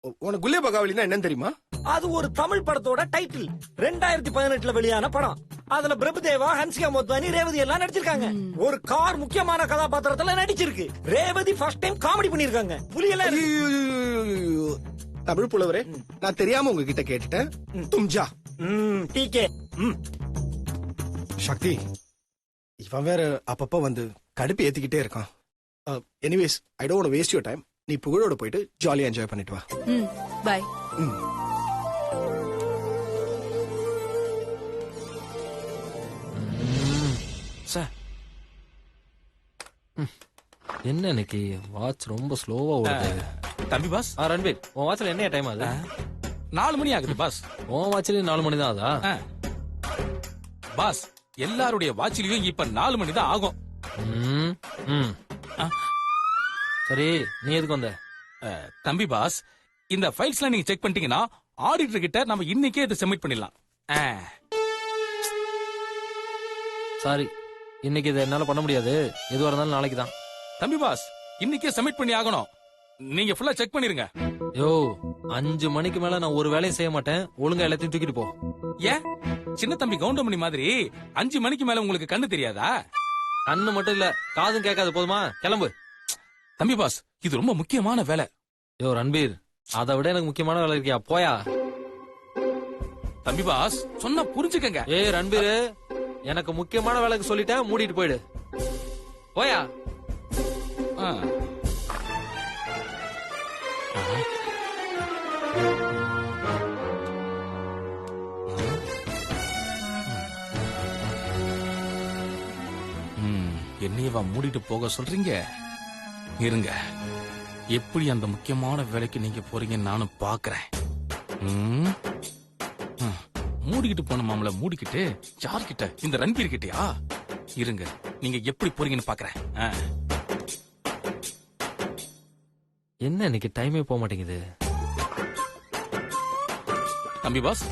உனக்கு குல்லே பகாவலினா என்னன்னு தெரியுமா? அது ஒரு தமிழ் படத்தோட டைட்டில். 2018 வெளியான படம். அதுல பிரபுதேவா, ஹன்சிகா மோத்வானி, ரேவதி எல்லாம் நடிச்சிருக்காங்க. ஒரு கார் முக்கியமான கதாபாத்திரத்துல நடிச்சிருக்கு. ரேவதி ஃபர்ஸ்ட் டைம் காமெடி பண்ணிருக்காங்க. புரியல? தமிழ் புலவரே, நான் தெரியாம உங்ககிட்ட கேட்டுட்டேன். தும்ஜா டிகே. சக்தி, இவன் வேற அப்பப்ப வந்து கடுப்பு ஏத்திக்கிட்டே இருக்கான். Anyways, I don't waste your time. நீ புகழோட போயிட்டு ஜாலியா என்ஜாய் பண்ணிட்டு வா. பை. சார், என்ன இன்னைக்கு வாட்ச் ரொம்ப ஸ்லோவா ஓடுது. தம்பி பாஸ். ரன்வீர், உன் வாட்ச்ல என்ன டைம் ஆகுது? 4 மணி ஆகுது பாஸ். உன் வாட்ச்லயும் 4 மணி தான் ஆகுதா? பாஸ், எல்லாருடைய வாட்ச்லயும் இப்ப 4 மணி தான் ஆகும். சரி, நீ எதுக்கு வந்த? தம்பி பாஸ், இந்த ஃபைல்ஸ்லாம் நீங்க செக் பண்ணிட்டீங்கன்னா ஆடிட்டர் கிட்ட நம்ம இன்னைக்கே இதை சப்மிட் பண்ணிடலாம். சாரி, இன்னைக்கு இதை என்னால பண்ண முடியாது. எதுவா இருந்தாலும் நாளைக்கு தான். தம்பி பாஸ், இன்னைக்கே சப்மிட் பண்ணி ஆகணும். நீங்க ஃபுல்லா செக் பண்ணிருங்க. யோ, 5 மணிக்கு மேல நான் ஒரு வேலையும் செய்ய மாட்டேன். ஒழுங்கா எல்லாத்தையும் தூக்கிட்டு போ. ஏன் சின்ன தம்பி கவுண்டமணி மாதிரி 5 மணிக்கு மேல உங்களுக்கு கண்ணு தெரியாதா? கண்ணு மட்டும் இல்ல, காதும் கேட்காது. போதுமா? கிளம்பு. தம்பி பாஸ், இது ரொம்ப முக்கியமான வேலை. யோ ரன்பீர், அதை விட எனக்கு முக்கியமான வேலை இருக்கியா? போயா. தம்பி பாஸ், சொன்னா புரிஞ்சுக்கங்க. ஏய் ரன்பீர், எனக்கு முக்கியமான வேலைக்கு சொல்லிட்டேன், மூடிட்டு போயிடு. போயா. என்னையவா மூடிட்டு போக சொல்றீங்க? இருங்க, எப்படி அந்த முக்கியமான வேலைக்கு நீங்க போறீங்கன்னு நானும் பாக்குறேன். மூடிக்கிட்டு போன மாமல மூடிக்கிட்டு யார்கிட்ட? இந்த ரன்பீர் கிட்டயா? இருங்க, நீங்க எப்படி போறீங்கன்னு பாக்குறேன். என்ன இன்னைக்கு டைமே போக மாட்டேங்குது. தம்பி பாஸ்,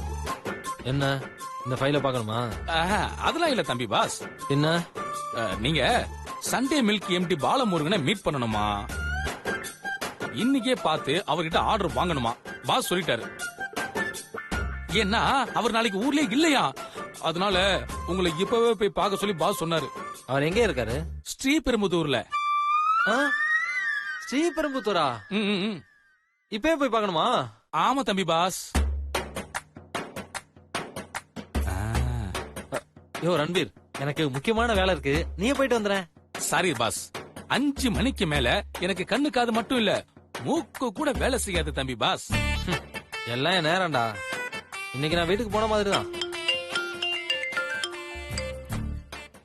என்ன இந்த ஃபைல பாக்கணுமா? அதெல்லாம் இல்ல தம்பி பாஸ். என்ன? நீங்க சண்டே மில்க் எம்டி பாலமுருகனை மீட் பண்ணணுமா? இன்னைக்கே பார்த்து அவர்கிட்ட ஆர்டர் வாங்கணுமா? பாஸ் சொல்லிட்டாரு. ஏன்னா அவர் நாளைக்கு ஊர்லயே இல்லையா, அதனால உங்களை இப்பவே போய் பார்க்க சொல்லி பாஸ் சொன்னாரு. அவர் எங்க இருக்காரு? ஸ்ரீபெரும்புதூர்ல. ஸ்ரீபெரும்புத்தூரா? இப்பவே போய் பார்க்கணுமா? ஆமா தம்பி பாஸ். யோ ரன்பீர், எனக்கு முக்கியமான வேலை இருக்கு, நீ போயிட்டு வந்துற. சாரி பாஸ், 5 மணிக்கு மேல எனக்கு கண்ணு காது மட்டும் இல்ல, மூக்கு கூட வேலை செய்யாது தம்பி பாஸ். எல்லாம் என் நேரம்டா. இன்னைக்கு நான் வீட்டுக்கு போன மாதிரிதான்.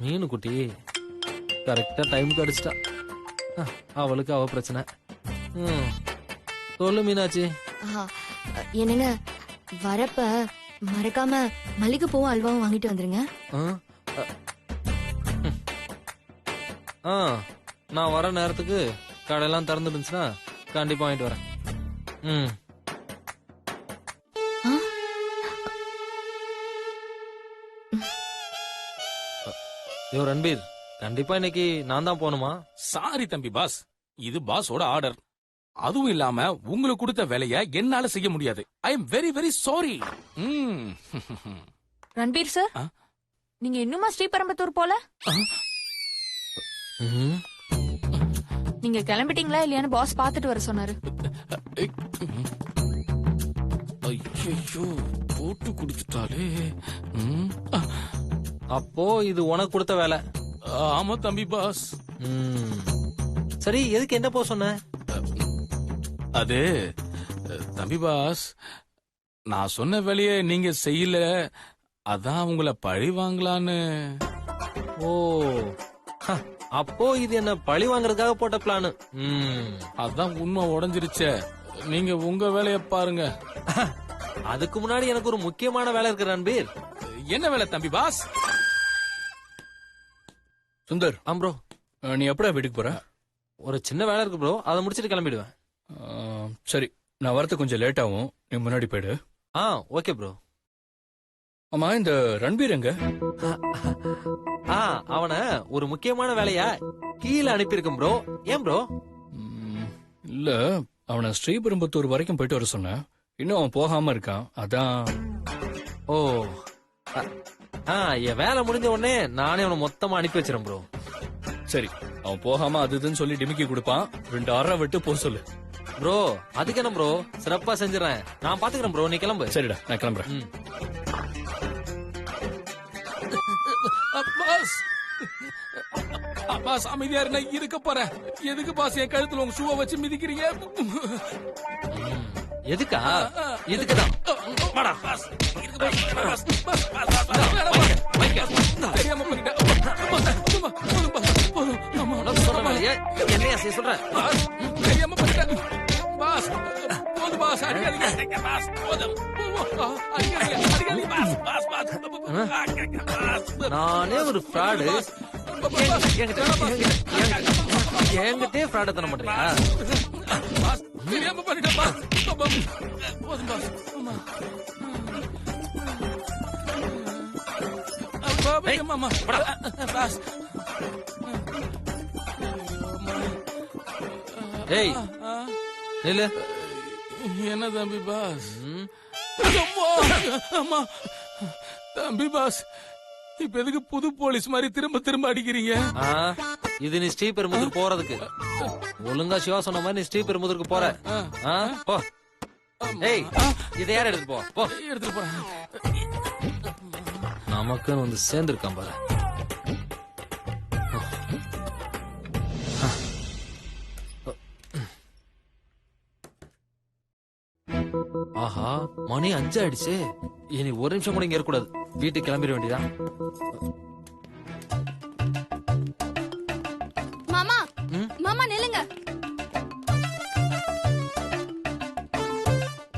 மீனு குட்டி கரெக்டா டைமுக்கு அடிச்சிட்டா. அவளுக்கு அவ பிரச்சனை. சொல்லு மீனாச்சி. என்னங்க, வரப்ப மறக்காம மல்லிகைப்பூவும் அல்வாவும் வாங்கிட்டு வந்துருங்க. நான் வர நேரத்துக்கு கடையெல்லாம் திறந்து இருந்துச்சுன்னா கண்டிப்பா வாங்கிட்டு வரேன். யோ ரன்பீர், கண்டிப்பா இன்னைக்கு நான் தான் போகணுமா? சாரி தம்பி பாஸ், இது பாஸோட ஆர்டர். அதுவும் இல்லாம உங்களுக்கு கொடுத்த வேலைய என்னால செய்ய முடியாது. I am very very sorry. Ranbir sir, நீங்க இன்னுமா ஸ்ரீபெரும்புத்தூர் போல? நீங்க கிளம்பிட்டீங்களா இல்லையான்னு பாஸ் பாத்துட்டு வர சொன்னாரு. ஐயோ, போட்டு குடிச்சிட்டாலே. அப்போ இது உனக்கு கொடுத்த வேலை? ஆமா தம்பி பாஸ். சரி, எதுக்கு என்ன போக சொன்ன? அது தம்பி பாஸ், நான் சொன்ன வேலையை நீங்க செய்யல, அதான் உங்களை பழி வாங்கலான்னு. ஓ, அப்போ இது என்ன பழி வாங்குறதுக்காக போட்ட பிளான்? அதான் உண்மை உடைஞ்சிருச்சே. நீங்க உங்க வேலையை பாருங்க. அதுக்கு முன்னாடி எனக்கு ஒரு முக்கியமான வேலை இருக்கு ரன்பீர். என்ன வேலை தம்பி பாஸ்? சுந்தர், ப்ரோ, நீ எப்படா வீட்டுக்கு போற? ஒரு சின்ன வேலை இருக்கு ப்ரோ, அதை முடிச்சிட்டு கிளம்பிடுவேன். சரி, நான் வரது கொஞ்சம் லேட் ஆகும், நீ முன்னாடி போயிடு. Okay bro. ஆமா, இந்த ரன்பீர் எங்க? அவனை ஒரு முக்கியமான வேலையா கீழே அனுப்பியிருக்கேன் ப்ரோ. ஏன் ப்ரோ? இல்ல, அவனை ஸ்ரீபெரும்புத்தூர் வரைக்கும் போயிட்டு வர சொன்னேன். இன்னும் அவன் போகாம இருக்கான். அதான். ஓ என் வேலை முடிஞ்ச உடனே நானே அவனை மொத்தமா அனுப்பி வச்சிடறேன் ப்ரோ. சரி, அவன் போகாம அது இதுன்னு சொல்லி டிமிக்கி கொடுப்பான். 2 ஆறரை விட்டு போக சொல்லு. ப்ரோ அதுக்கு என்ன ப்ரோ, சிறப்பா செஞ்சிடறேன். நான் பாத்துக்கிறேன் ப்ரோ, நீ கிளம்பு. சரிடா, நான் கிளம்புறேன். ம். பாஸ் அமைதியா இருந்தா இருக்க போறேன். எதுக்கு பாஸ் என் கழுத்துல உங்க ஷூவை வச்சு மிதிக்கிறீங்க? எதுக்கா? இதுக்குதான். வாடா. தெரியாம பண்ணிட்டேன். உனக்கு சொன்ன வேலையை என்னையா செய்ய சொல்றேன்? தெரியாம பண்ணிட்டேன். பாஸ் போதும் பாஸ், அடிக்காதீங்க பாஸ், போதும். அடிக்காதீங்க பாஸ், பாஸ் பாஸ். நானே ஒரு ஃப்ராடு, என்கிட்டே ஃப்ராட தர மாட்டேறியா? பாஸ் தெரியாம பண்ணிட்டேன் பாஸ். போதும் பாஸ். அம்மா பாஸ். ஏய் நில்லு. என்ன தம்பி பாஸ்? அம்மா தம்பி பாஸ், இப்ப எதுக்கு புது போலீஸ் மாதிரி திரும்ப திரும்ப அடிக்கிறீங்க? இது நீ ஸ்ரீபெரும்புதூர் போறதுக்கு. ஒழுங்கா சிவா சொன்ன மாதிரி நீ ஸ்ரீபெரும்புதூருக்கு போற. போ. ஏய் இதை யார் எடுத்துட்டு போ. போ எடுத்துட்டு போறேன். நமக்குன்னு வந்து சேர்ந்திருக்கான் பாரு. ஆஹா மணி 5 ஆயிடுச்சு. இனி ஒரு நிமிஷம் கூட இங்க இருக்கக்கூடாது. வீட்டுக்கு கிளம்பிட வேண்டியதான். மாமா மாமா நில்லுங்க.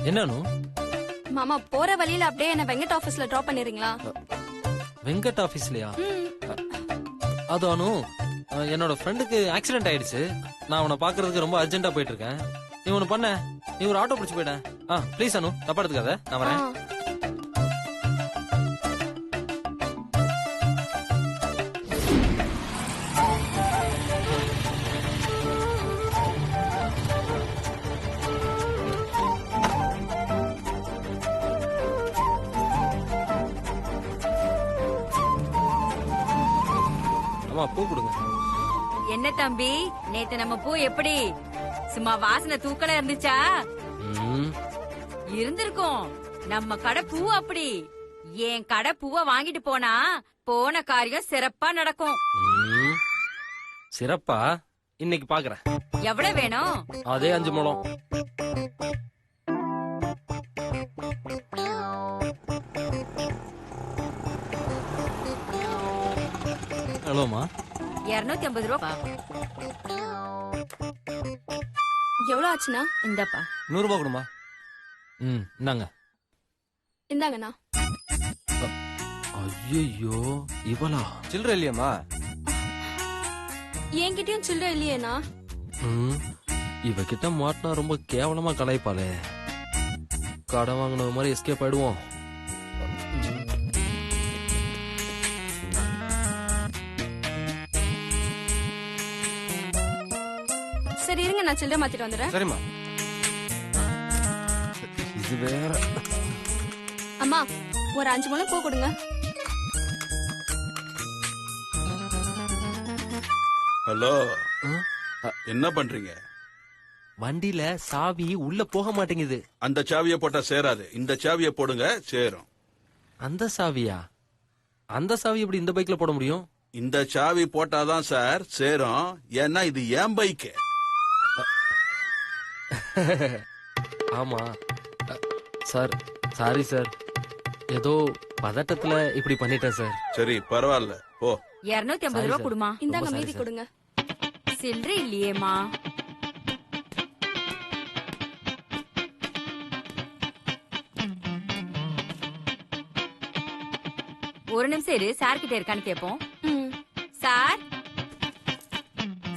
என்னன்னு? மாமா போற வழியில அப்படியே என்ன வெங்கட் ஆபீஸ்ல டிராப் பண்ணிடுறீங்களா? வெங்கட் ஆபீஸ்லயா? அது அனு, என்னோட ஃப்ரெண்டுக்கு ஆக்சிடென்ட் ஆயிடுச்சு. நான் அவனை பாக்குறதுக்கு ரொம்ப அர்ஜென்ட்டா போயிட்டு இருக்கேன். நீ ஒண்ணு பண்ண, நீ ஒரு ஆட்டோ பிடிச்சு போயிட. ப்ளீஸ் அனு, தப்பா எடுத்துக்காத, நான் வரேன். அம்மா பூ கொடுங்க. என்ன தம்பி, நேத்து நம்ம பூ எப்படி சும்மா வாசனை தூக்கல இருந்துச்சா? இருந்திருக்கும். நம்ம கடை பூ அப்படி. என் கடை பூவை வாங்கிட்டு போனா போன காரியம் சிறப்பா நடக்கும். சிறப்பா? இன்னைக்கு பாக்குறேன். எவ்வளவு வேணும்? அதே 5 முழம். ஹலோமா. 250 ரூபா. எவ்வளவு ஆச்சுண்ணா? இந்தப்பா 100 ரூபாய் கொடுமா. இந்தாங்க. இந்தாங்கண்ணா. ஐயோ இவளா? சில்லற இல்லையாமா? என்கிட்டயும் சில்லற இல்லையேண்ணா. இவகிட்ட மாட்டினா ரொம்ப கேவலமா கலாய்ப்பாளே. கடன் வாங்கின மாதிரி எஸ்கேப் ஆயிடுவோம். சரி இருங்க, நான் சில்லற மாத்திட்டு வந்துடுறேன். சரிம்மா. இது வேற. அம்மா ஒரு 5 முழம் பூ கொடுங்க. ஹலோ, என்ன பண்றீங்க? வண்டியில சாவி உள்ள போக மாட்டேங்குது. அந்த சாவியை போட்டா சேராது. இந்த சாவியை போடுங்க, சேரும். அந்த சாவியா? அந்த சாவி எப்படி இந்த பைக்ல போட முடியும்? இந்த சாவி போட்டாதான் சார் சேரும். ஏன்னா இது ஏன் பைக்கு. ஆமா சார், சாரி சார். ஏதோ பதட்டத்துல இப்படி பண்ணிட்டேன் சார். சரி பரவாயில்ல, போ. 250 ரூபா கொடுமா. இந்தாங்க, ரொம்ப மீதி sorry, கொடுங்க. சில்லறை இல்லையேமா. ஒரு நிமிஷம் இரு, சார் கிட்ட இருக்கான்னு கேப்போம். சார்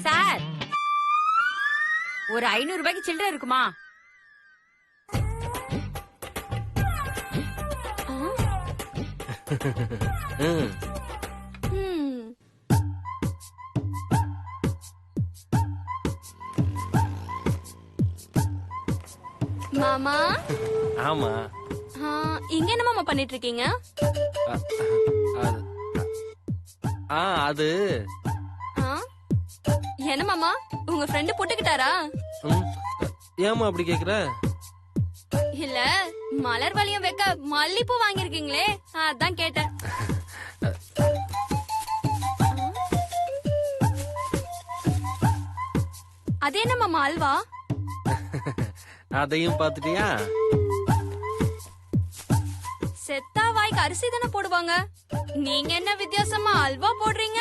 சார், ஒரு 500 ரூபாய்க்கு சில்லறை இருக்குமா? மாமா ஆமா. இங்க என்ன மாமா பண்ணிட்டு இருக்கீங்க? அது அது ஆ, என்ன மாமா உங்க ஃப்ரெண்டு போட்டுக்கிட்டாரா? ம், ஏம்மா அப்படி கேக்குற? இல்ல மலர் வளையம் வைக்க மல்லிப்பூ வாங்கிருக்கீங்களே அதான் கேட்டேன். அது என்ன மாமா அல்வா? அதையும் பாத்துட்டியா? செத்தா வாய்க்கு அரிசி தானே போடுவாங்க, நீங்க என்ன வித்தியாசமா அல்வா போடுறீங்க?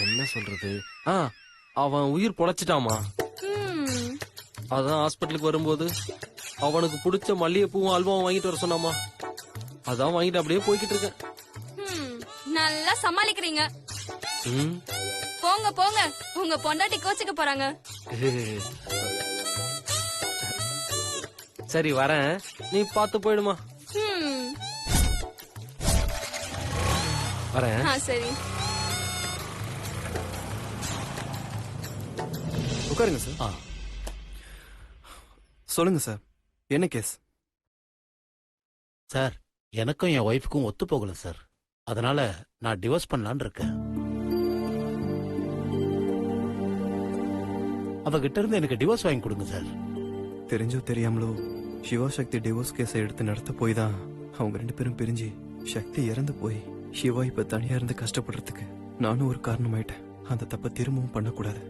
என்ன சொல்றது? அவன் உயிர் பொழைச்சிட்டாமா. ம், அதான் ஹாஸ்பிட்டலுக்கு வரும்போது அவனுக்கு பிடிச்ச மல்லிகைப்பூவும் அல்வாவும் வாங்கிட்டு வர சொன்னாமா. அதான் வாங்கிட்டு அப்படியே போய்கிட்டு இருக்கேன். ம், நல்லா சமாளிக்கிறீங்க. ம். போங்க போங்க, உங்க பொண்டாட்டி கோச்சுக்க போறாங்க. சரி வரேன், நீ பார்த்து போயிடுமா. ம், வரேன். சரி. உட்காருங்க சார். சொல்லுங்க சார், என்ன கேஸ்? சார், எனக்கும் என் ஒய்ஃபுக்கும் ஒத்து போகல சார். அதனால நான் டிவோர்ஸ் பண்ணலான்னு இருக்கேன். அவகிட்ட இருந்து எனக்கு டிவோர்ஸ் வாங்கி கொடுங்க சார். தெரிஞ்சோ தெரியாமலோ சிவா சக்தி டிவோர்ஸ் கேஸை எடுத்து நடத்த போய் தான் அவங்க 2 பேரும் பிரிஞ்சு சக்தி இறந்து போய் சிவா இப்ப தனியா இருந்து கஷ்டப்படுறதுக்கு நானும் ஒரு காரணமாயிட்டேன். அந்த தப்ப திரும்பவும் பண்ணக்கூடாது.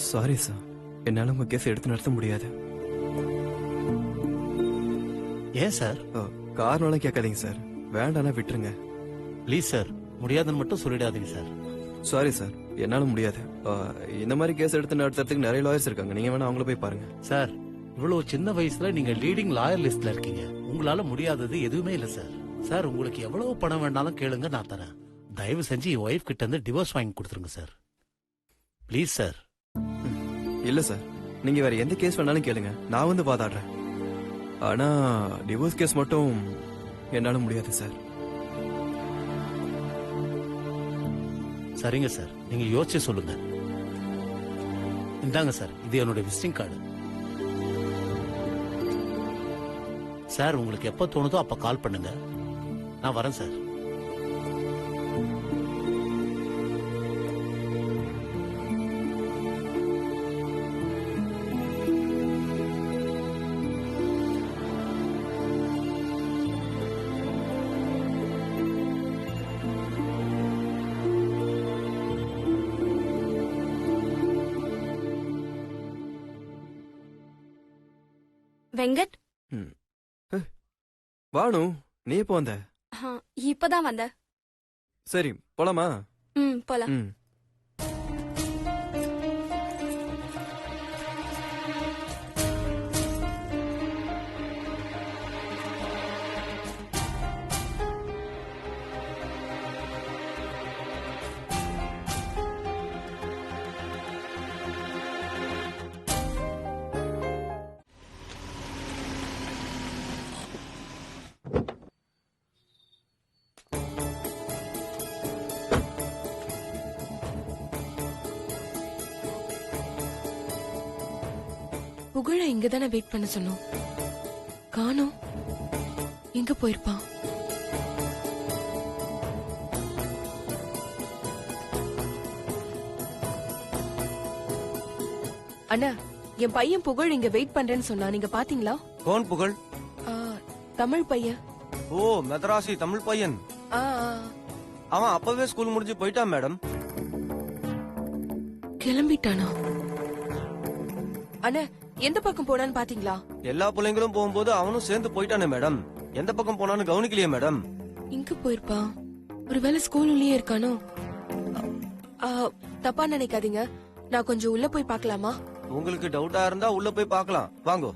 சாரி சார், என்னால உங்க கேஸை எடுத்து நடத்த முடியாது. ஏன் சார்? காரணம்லாம் கேட்காதீங்க சார், வேண்டானா விட்டுருங்க ப்ளீஸ் சார். முடியாதுன்னு மட்டும் சொல்லிடாதீங்க சார். சாரி சார், என்னால முடியாது. இந்த மாதிரி கேஸ் எடுத்து நடத்துறதுக்கு நிறைய லாயர்ஸ் இருக்காங்க, நீங்க வேணா அவங்கள போய் பாருங்க. சார், இவ்வளவு சின்ன வயசுல நீங்க லீடிங் லாயர் லிஸ்ட்ல இருக்கீங்க. உங்களால முடியாதது எதுவுமே இல்ல சார். சார், உங்களுக்கு எவ்வளவு பணம் வேணாலும் கேளுங்க, நான் தரேன். தயவு செஞ்சு என் ஒய்ஃப் கிட்ட இருந்து டிவோர்ஸ் வாங்கி கொடுத்துருங்க சார். Please sir. இல்ல சார், நீங்க வேற எந்த கேஸ் வேணாலும் கேளுங்க, நான் வந்து வாதாடுறேன். ஆனா டிவோர்ஸ் கேஸ் மட்டும் என்னால முடியாது சார். சரிங்க சார், நீங்க யோசிச்சு சொல்லுங்க. இந்தாங்க சார், இது என்னோட விசிட்டிங் கார்டு. சார், உங்களுக்கு எப்ப தோணுதோ அப்ப கால் பண்ணுங்க, நான் வரேன் சார். வெங்கட், வாணு, நீ எப்போ வந்த? இப்பதான் வந்த. சரி போலாமா? போலாம். புகழ இங்கதானே வெயிட் பண்ண சொன்னோம், காணோம். எங்க போயிருப்பான்? அண்ணா, என் பையன் புகழ் இங்க வெயிட் பண்றேன்னு சொன்னா, நீங்க பாத்தீங்களா? கौन புகழ்? தமிழ் பையன். ஓ, மெதராசி தமிழ் பையன். அவன் அப்பவே ஸ்கூல் முடிஞ்சு போயிட்டான் மேடம். கிளம்பிட்டானா? அண்ணா, எந்த பக்கம் போனான்னு பாத்தீங்களா? எல்லா பிள்ளைங்களும் போகும்போது அவனும் சேர்ந்து போயிட்டானே மேடம். எந்த பக்கம் போனான்னு கவனிக்கலையே மேடம். இங்க போயிருப்பான். ஒருவேளை ஸ்கூல்லையே இருக்கானோ? தப்பா நினைக்காதீங்க, நான் கொஞ்சம் உள்ள போய் பார்க்கலாமா? உங்களுக்கு டவுட்டா இருந்தா உள்ள போய் பார்க்கலாம், வாங்கோ.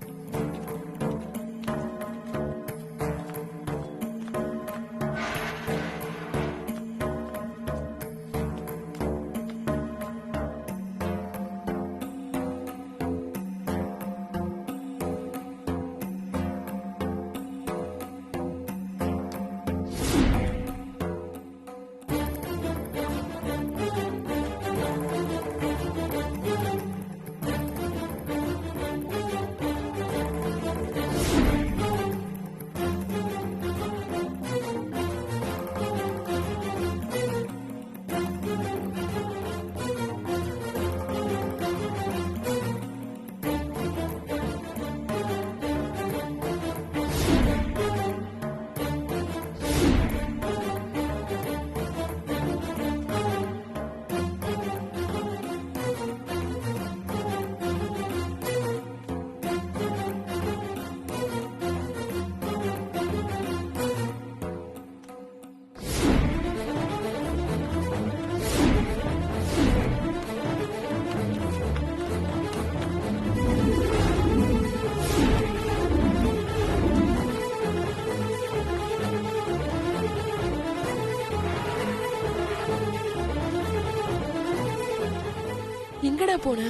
போன?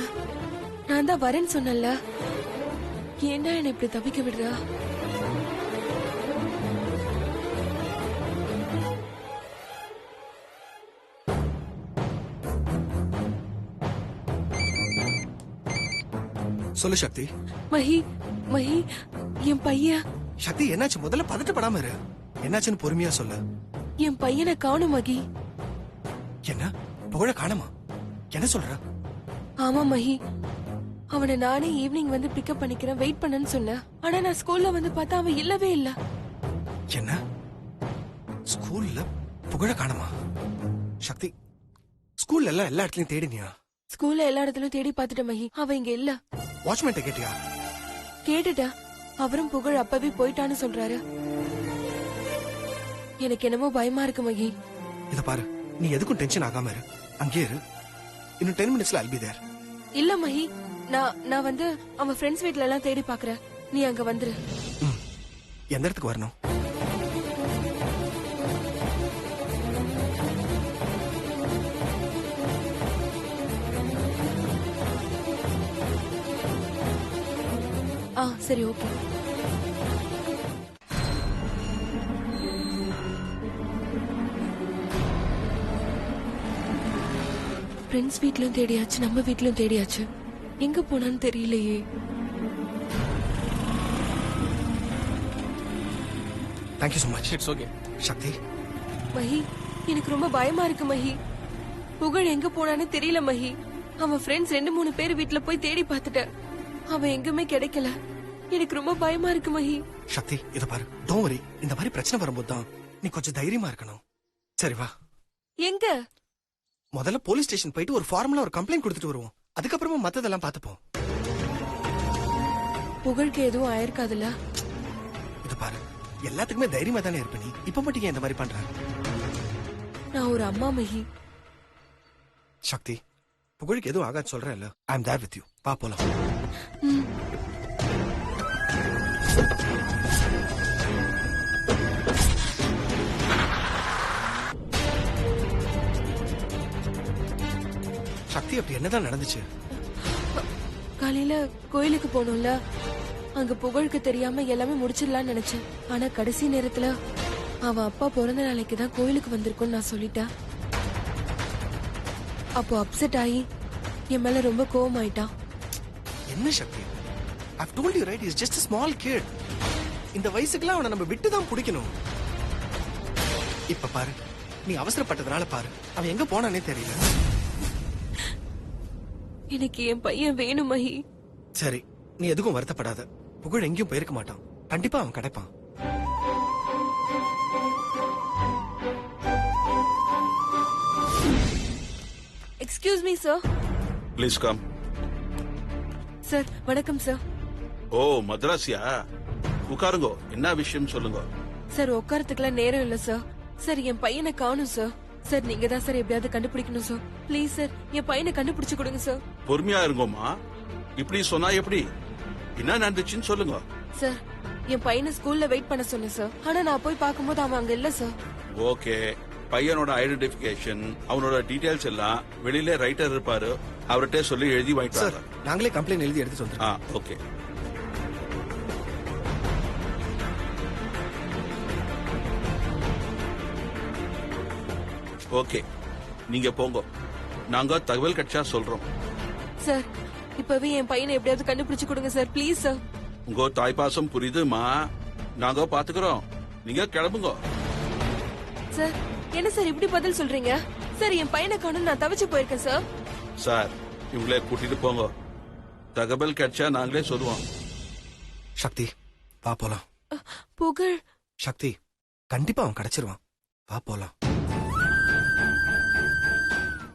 நான் தான் வரேன்னு சொன்னேன்ல. ஏன்னா என்ன இப்படி தவிக்க விடுறா? சொல்லு சக்தி. மஹி, மஹி, என் பையன். சக்தி என்னாச்சு? முதல்ல பதட்டப்படாம இரு. என்னாச்சுன்னு பொறுமையா சொல்லு. என் பையனை காணும் மகி. என்ன? புகழ காணுமா? என்ன சொல்ற? ஆமா மஹி, அவனை நானே ஈவினிங் வந்து பிக்கப் பண்ணிக்கிறேன், வெயிட் பண்ணன்னு சொன்னேன். ஆனா நான் ஸ்கூல்ல வந்து பார்த்தா அவன் இல்லவே இல்ல. என்ன? ஸ்கூல்ல புகழ காணுமா? சக்தி, ஸ்கூல்ல எல்லாம் எல்லா இடத்துலயும் தேடினியா? ஸ்கூல்ல எல்லா இடத்துலயும் தேடி பார்த்துட்டேன் மஹி, அவன் இங்க இல்ல. வாட்ச்மேன் கேட்டியா? கேட்டுட்டா. அவரும் புகழ் அப்பவே போயிட்டான்னு சொல்றாரு. எனக்கு என்னமோ பயமா இருக்கு மகி. இத பாரு, நீ எதுக்கும் டென்ஷன் ஆகாம இரு. அங்கே இரு. இன்னும் 10 minutesல I'll be there. இல்ல மஹி, நான் வந்து அவன் ஃப்ரெண்ட்ஸ் வீட்ல எல்லாம் தேடி பாக்குறேன். நீ அங்க வந்துரு. எந்த இடத்துக்கு வரணும்? சரி, ஓகே. ஃப்ரெண்ட்ஸ் வீட்லயும் தேடியாச்சு, நம்ம வீட்லயும் தேடியாச்சு. எங்க போனான்னு தெரியலையே. Thank you so much. It's okay. Sakthi, Mahi, எனக்கு ரொம்ப பயமா இருக்கு மஹி. புகழ் எங்க போனான்னு தெரியல மஹி. அவன் ஃப்ரெண்ட்ஸ் 2-3 பேர் வீட்ல போய் தேடி பார்த்துட்டேன். அவன் எங்குமே கிடைக்கல. எனக்கு ரொம்ப பயமா இருக்கு மஹி. சக்தி, இத பாரு, டோன்ட் வரி. இந்த மாதிரி பிரச்சனை வரும்போது தான் நீ கொஞ்சம் தைரியமா இருக்கணும். சரி வா. எங்க? முதல்ல போலீஸ் ஸ்டேஷன் போயிட்டு ஒரு ஃபார்மலா ஒரு கம்ப்ளைண்ட் கொடுத்துட்டு வருவோம். அதுக்கப்புறமா மத்ததெல்லாம் பாத்துப்போம். புகழுக்கு எதுவும் ஆயிருக்காதுல்ல? இது பாரு, எல்லாத்துக்குமே தைரியமா தானே இருப்ப நீ. இப்ப மட்டும் ஏன் இந்த மாதிரி பண்ற? நான் ஒரு அம்மா மஹி. சக்தி, புகழுக்கு எதுவும் ஆகாது சொல்றேன்ல. ஐ அம் தேர் வித் யூ. வா போலாம். சக்தி, அப்படி என்னதான் நடந்துச்சு? காலையில கோயிலுக்கு போனோம்ல, அங்க புகழுக்கு தெரியாம எல்லாமே முடிச்சிடலாம்னு நினைச்சேன். ஆனா கடைசி நேரத்துல அவன் அப்பா பிறந்த நாளைக்கு தான் கோயிலுக்கு வந்திருக்கும்னு நான் சொல்லிட்டேன். அப்போ அப்செட் ஆகி என் மேல ரொம்ப கோவம் ஆயிட்டான். என்ன சக்தி? I've told you right, he's just a small kid. இந்த வயசுக்குலாம் அவனை நம்ம விட்டு தான் பிடிக்கணும். இப்ப பாரு, நீ அவசரப்பட்டதுனால பாரு, அவன் எங்க போனானே தெரியல. எனக்கு என் பையன் வேணும் மஹி. சரி, நீ எதுக்கும் வருத்தப்படாத. புகழ் எங்கேயும் போயிருக்க மாட்டான். கண்டிப்பா அவன் கிடைப்பான். Excuse me sir. Please come. Sir வணக்கம் சார். ஓ, மദ്രാസിயா? உட்காருங்க. என்ன விஷயம் சொல்லுங்க. சார் உட்காரத்துக்குலாம் நேரம் இல்ல சார். சார் என் பையனை காணும் சார். சார் நீங்க தான் சார் எப்படியாவது கண்டுபிடிக்கணும் சார். ப்ளீஸ் சார், என் பையனை கண்டுபிடிச்சு கொடுங்க சார். பொறுமையா இருங்கம்மா. இப்படி சொன்னா எப்படி? என்ன நடந்துச்சுன்னு சொல்லுங்க. சார் என் பையனை ஸ்கூல்ல வெயிட் பண்ண சொன்னேன் சார். ஆனா நான் போய் பார்க்கும்போது அவன் அங்க இல்ல சார். ஓகே, பையனோட ஐடென்டிபிகேஷன், அவனோட டீடைல்ஸ் எல்லாம் வெளியில ரைட்டர் இருப்பாரு, அவர்கிட்ட சொல்லி எழுதி வாங்கிட்டு சார், நாங்களே கம்ப்ளைண்ட் எழுதி எடுத்து வந்துருக்கோம். ஓகே. ஓகே, நீங்க போங்க. நாங்க தகவல் கிடைச்சா சொல்றோம். சார் இப்பவே என் பையனை எப்படியாவது கண்டுபிடிச்சு கொடுங்க சார், ப்ளீஸ் சார். உங்க தாய்ப்பாசம் புரியுதுமா, நாங்க பாத்துக்கிறோம். நீங்க கிளம்புங்க. சார் என்ன சார் இப்படி பதில் சொல்றீங்க? சார் என் பையனை காணும், நான் தவிச்சு போயிருக்கேன் சார். சார், இவங்களே கூட்டிட்டு போங்க. தகவல் கிடைச்சா நாங்களே சொல்லுவோம். சக்தி, வா போலாம். புகழ். சக்தி, கண்டிப்பா அவன் கிடைச்சிருவான். வா போலாம்.